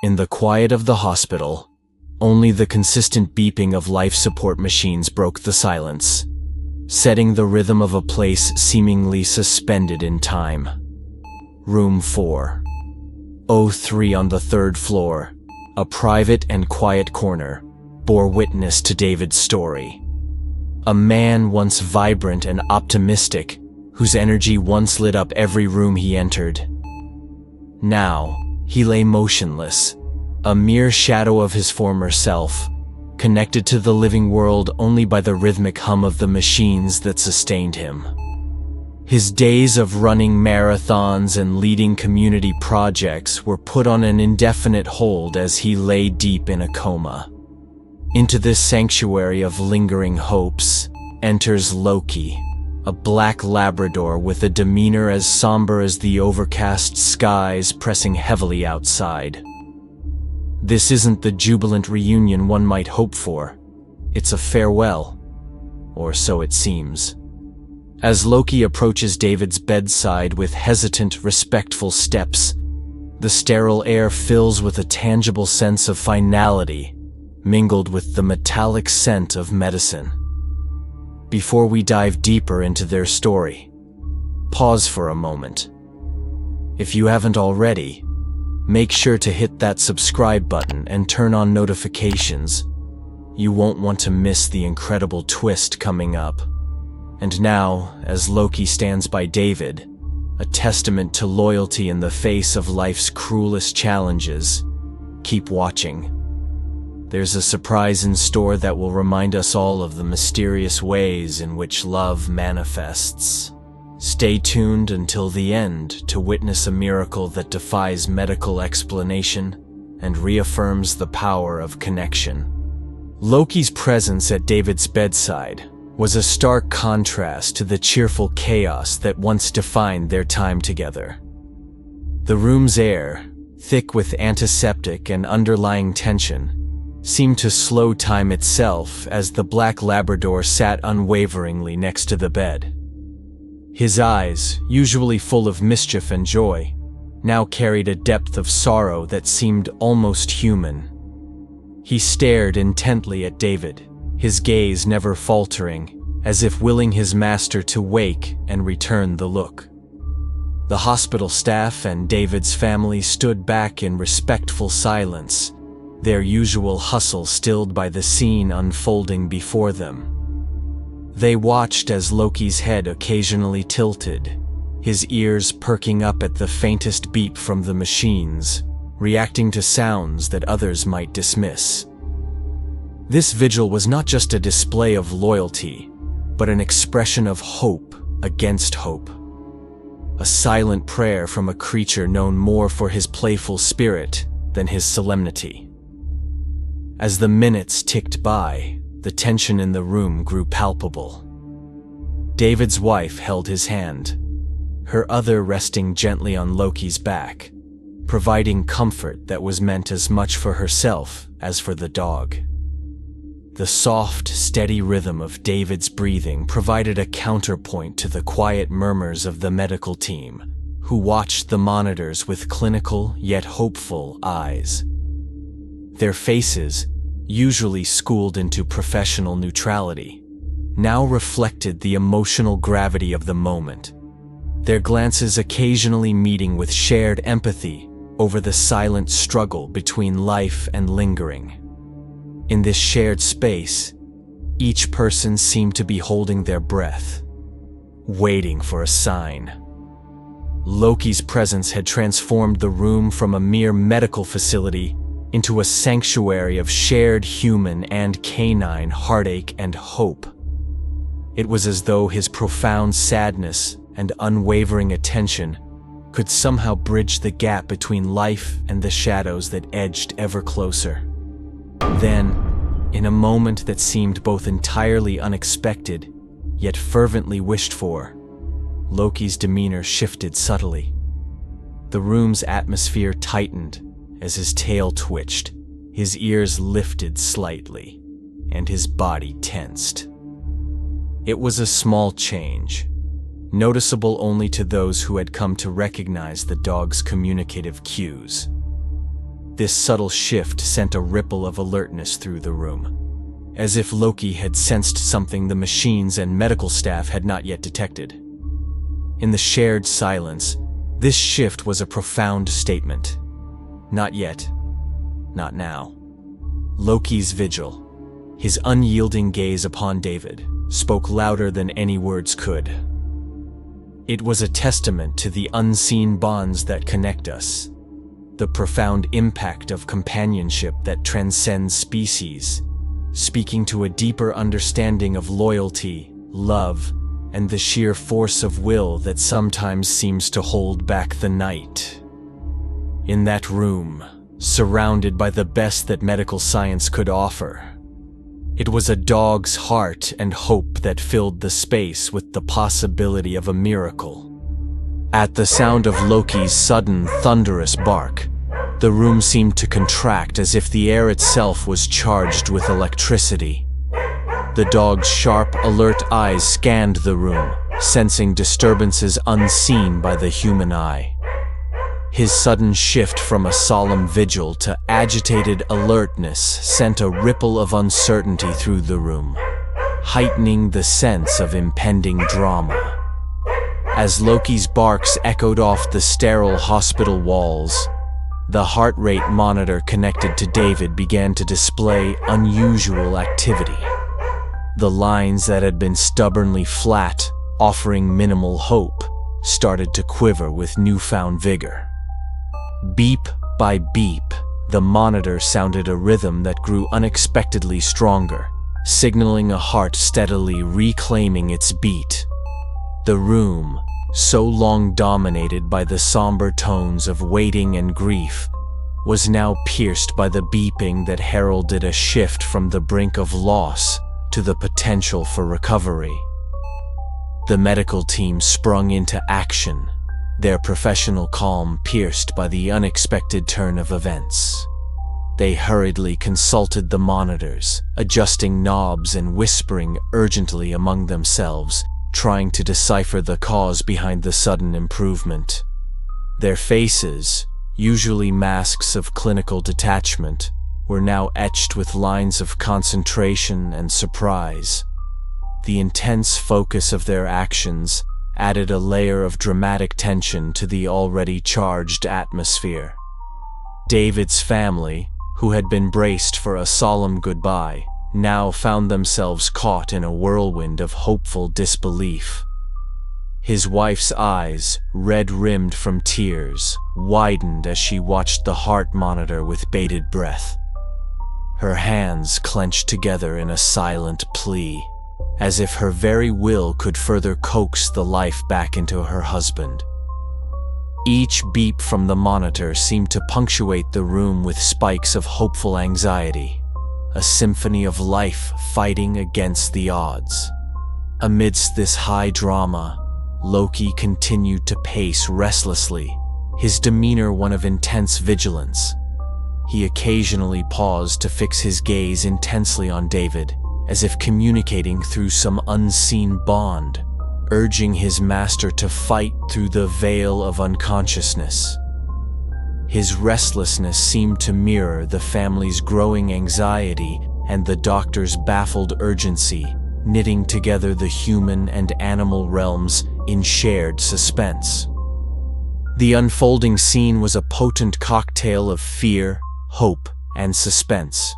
In the quiet of the hospital, only the consistent beeping of life support machines broke the silence, setting the rhythm of a place seemingly suspended in time. Room 403 on the third floor, a private and quiet corner, bore witness to David's story. A man once vibrant and optimistic, whose energy once lit up every room he entered. Now, he lay motionless, a mere shadow of his former self, connected to the living world only by the rhythmic hum of the machines that sustained him. His days of running marathons and leading community projects were put on an indefinite hold as he lay deep in a coma. Into this sanctuary of lingering hopes enters Loki, a black Labrador with a demeanor as somber as the overcast skies pressing heavily outside. This isn't the jubilant reunion one might hope for. It's a farewell, or so it seems. As Loki approaches David's bedside with hesitant, respectful steps, the sterile air fills with a tangible sense of finality, mingled with the metallic scent of medicine. Before we dive deeper into their story, pause for a moment. If you haven't already, make sure to hit that subscribe button and turn on notifications. You won't want to miss the incredible twist coming up. And now, as Loki stands by David, a testament to loyalty in the face of life's cruelest challenges, keep watching. There's a surprise in store that will remind us all of the mysterious ways in which love manifests. Stay tuned until the end to witness a miracle that defies medical explanation and reaffirms the power of connection. Loki's presence at David's bedside was a stark contrast to the cheerful chaos that once defined their time together. The room's air, thick with antiseptic and underlying tension, seemed to slow time itself as the black Labrador sat unwaveringly next to the bed. His eyes, usually full of mischief and joy, now carried a depth of sorrow that seemed almost human. He stared intently at David, his gaze never faltering, as if willing his master to wake and return the look. The hospital staff and David's family stood back in respectful silence, their usual hustle stilled by the scene unfolding before them. They watched as Loki's head occasionally tilted, his ears perking up at the faintest beep from the machines, reacting to sounds that others might dismiss. This vigil was not just a display of loyalty, but an expression of hope against hope. A silent prayer from a creature known more for his playful spirit than his solemnity. As the minutes ticked by, the tension in the room grew palpable. David's wife held his hand, her other resting gently on Loki's back, providing comfort that was meant as much for herself as for the dog. The soft, steady rhythm of David's breathing provided a counterpoint to the quiet murmurs of the medical team, who watched the monitors with clinical yet hopeful eyes. Their faces, usually schooled into professional neutrality, now reflected the emotional gravity of the moment, their glances occasionally meeting with shared empathy over the silent struggle between life and lingering. In this shared space, each person seemed to be holding their breath, waiting for a sign. Loki's presence had transformed the room from a mere medical facility into a sanctuary of shared human and canine heartache and hope. It was as though his profound sadness and unwavering attention could somehow bridge the gap between life and the shadows that edged ever closer. Then, in a moment that seemed both entirely unexpected, yet fervently wished for, Loki's demeanor shifted subtly. The room's atmosphere tightened as his tail twitched, his ears lifted slightly, and his body tensed. It was a small change, noticeable only to those who had come to recognize the dog's communicative cues. This subtle shift sent a ripple of alertness through the room, as if Loki had sensed something the machines and medical staff had not yet detected. In the shared silence, this shift was a profound statement. Not yet. Not now. Loki's vigil, his unyielding gaze upon David, spoke louder than any words could. It was a testament to the unseen bonds that connect us, the profound impact of companionship that transcends species, speaking to a deeper understanding of loyalty, love, and the sheer force of will that sometimes seems to hold back the night. In that room, surrounded by the best that medical science could offer, it was a dog's heart and hope that filled the space with the possibility of a miracle. At the sound of Loki's sudden, thunderous bark, the room seemed to contract as if the air itself was charged with electricity. The dog's sharp, alert eyes scanned the room, sensing disturbances unseen by the human eye. His sudden shift from a solemn vigil to agitated alertness sent a ripple of uncertainty through the room, heightening the sense of impending drama. As Loki's barks echoed off the sterile hospital walls, the heart rate monitor connected to David began to display unusual activity. The lines that had been stubbornly flat, offering minimal hope, started to quiver with newfound vigor. Beep by beep, the monitor sounded a rhythm that grew unexpectedly stronger, signaling a heart steadily reclaiming its beat. The room, so long dominated by the somber tones of waiting and grief, was now pierced by the beeping that heralded a shift from the brink of loss to the potential for recovery. The medical team sprung into action, their professional calm pierced by the unexpected turn of events. They hurriedly consulted the monitors, adjusting knobs and whispering urgently among themselves, trying to decipher the cause behind the sudden improvement. Their faces, usually masks of clinical detachment, were now etched with lines of concentration and surprise. The intense focus of their actions added a layer of dramatic tension to the already charged atmosphere. David's family, who had been braced for a solemn goodbye, now found themselves caught in a whirlwind of hopeful disbelief. His wife's eyes, red-rimmed from tears, widened as she watched the heart monitor with bated breath. Her hands clenched together in a silent plea, as if her very will could further coax the life back into her husband. Each beep from the monitor seemed to punctuate the room with spikes of hopeful anxiety, a symphony of life fighting against the odds. Amidst this high drama, Loki continued to pace restlessly, his demeanor one of intense vigilance. He occasionally paused to fix his gaze intensely on David, as if communicating through some unseen bond, urging his master to fight through the veil of unconsciousness. His restlessness seemed to mirror the family's growing anxiety and the doctor's baffled urgency, knitting together the human and animal realms in shared suspense. The unfolding scene was a potent cocktail of fear, hope, and suspense.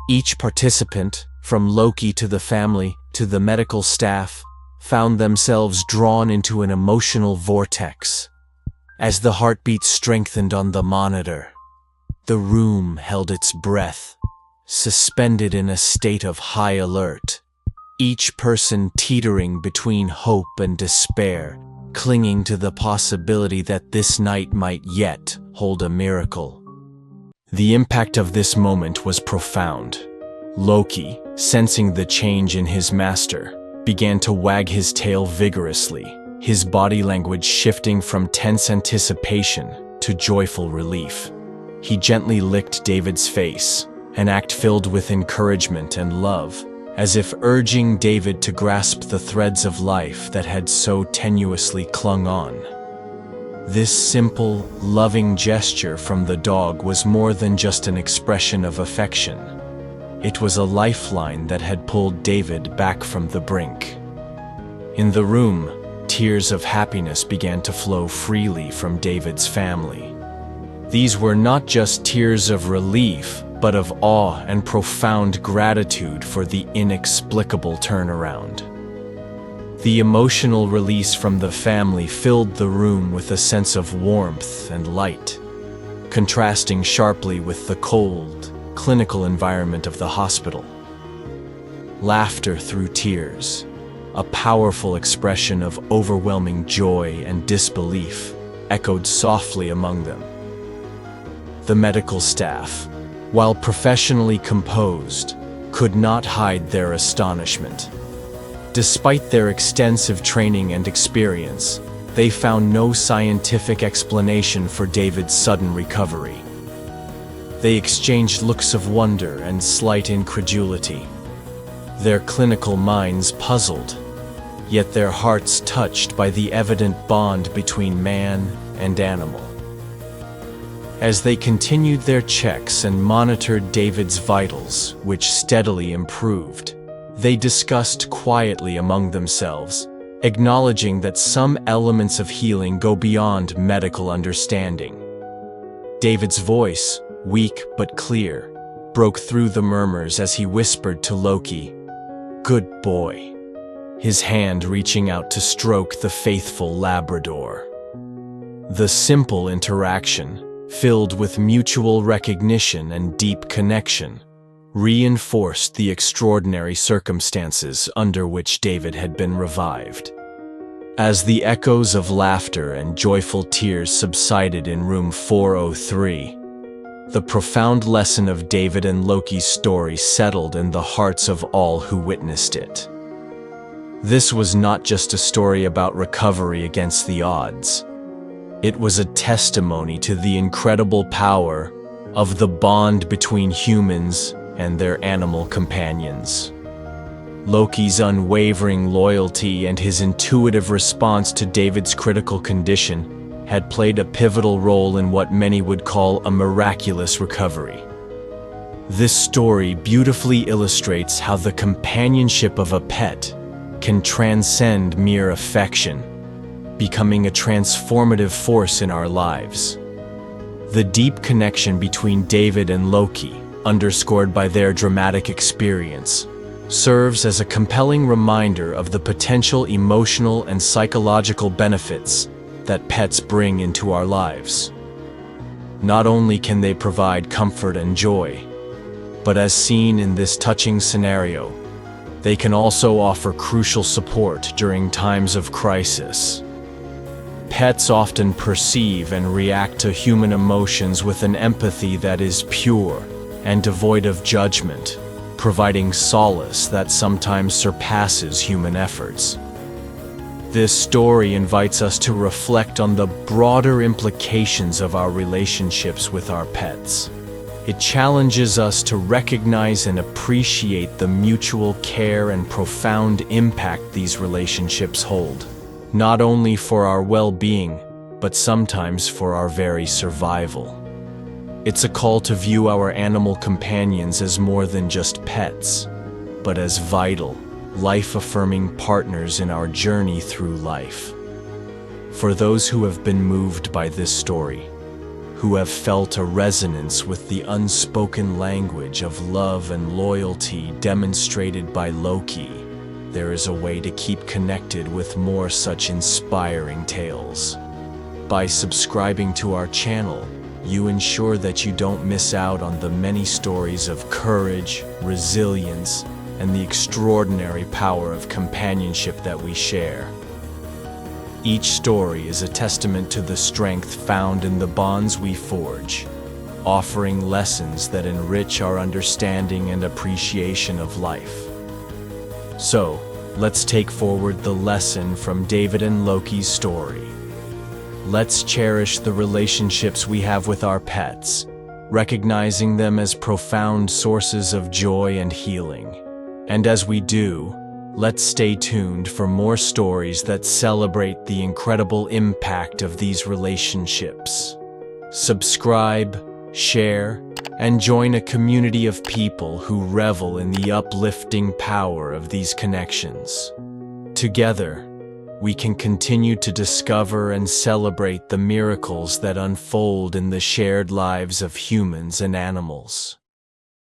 Each participant, from Loki to the family to the medical staff, found themselves drawn into an emotional vortex. As the heartbeat strengthened on the monitor, the room held its breath, suspended in a state of high alert, each person teetering between hope and despair, clinging to the possibility that this night might yet hold a miracle. The impact of this moment was profound. Loki, sensing the change in his master, began to wag his tail vigorously, his body language shifting from tense anticipation to joyful relief. He gently licked David's face, an act filled with encouragement and love, as if urging David to grasp the threads of life that had so tenuously clung on. This simple, loving gesture from the dog was more than just an expression of affection. It was a lifeline that had pulled David back from the brink. In the room, tears of happiness began to flow freely from David's family. These were not just tears of relief, but of awe and profound gratitude for the inexplicable turnaround. The emotional release from the family filled the room with a sense of warmth and light, contrasting sharply with the cold, clinical environment of the hospital. Laughter through tears, a powerful expression of overwhelming joy and disbelief, echoed softly among them. The medical staff, while professionally composed, could not hide their astonishment. Despite their extensive training and experience, they found no scientific explanation for David's sudden recovery. They exchanged looks of wonder and slight incredulity, their clinical minds puzzled, yet their hearts touched by the evident bond between man and animal. As they continued their checks and monitored David's vitals, which steadily improved, they discussed quietly among themselves, acknowledging that some elements of healing go beyond medical understanding. David's voice, weak but clear, broke through the murmurs as he whispered to Loki, "Good boy," his hand reaching out to stroke the faithful Labrador. The simple interaction, filled with mutual recognition and deep connection, reinforced the extraordinary circumstances under which David had been revived. As the echoes of laughter and joyful tears subsided in room 403, the profound lesson of David and Loki's story settled in the hearts of all who witnessed it. This was not just a story about recovery against the odds. It was a testimony to the incredible power of the bond between humans and their animal companions. Loki's unwavering loyalty and his intuitive response to David's critical condition had played a pivotal role in what many would call a miraculous recovery. This story beautifully illustrates how the companionship of a pet can transcend mere affection, becoming a transformative force in our lives. The deep connection between David and Loki, underscored by their dramatic experience, serves as a compelling reminder of the potential emotional and psychological benefits that pets bring into our lives. Not only can they provide comfort and joy, but as seen in this touching scenario, they can also offer crucial support during times of crisis. Pets often perceive and react to human emotions with an empathy that is pure and devoid of judgment, providing solace that sometimes surpasses human efforts. This story invites us to reflect on the broader implications of our relationships with our pets. It challenges us to recognize and appreciate the mutual care and profound impact these relationships hold, not only for our well-being, but sometimes for our very survival. It's a call to view our animal companions as more than just pets, but as vital, life-affirming partners in our journey through life. For those who have been moved by this story, who have felt a resonance with the unspoken language of love and loyalty demonstrated by Loki, there is a way to keep connected with more such inspiring tales. By subscribing to our channel, you ensure that you don't miss out on the many stories of courage, resilience, and the extraordinary power of companionship that we share. Each story is a testament to the strength found in the bonds we forge, offering lessons that enrich our understanding and appreciation of life. So, let's take forward the lesson from David and Loki's story. Let's cherish the relationships we have with our pets, recognizing them as profound sources of joy and healing. And as we do, Let's stay tuned for more stories that celebrate the incredible impact of these relationships. Subscribe, share, and join a community of people who revel in the uplifting power of these connections. Together, we can continue to discover and celebrate the miracles that unfold in the shared lives of humans and animals.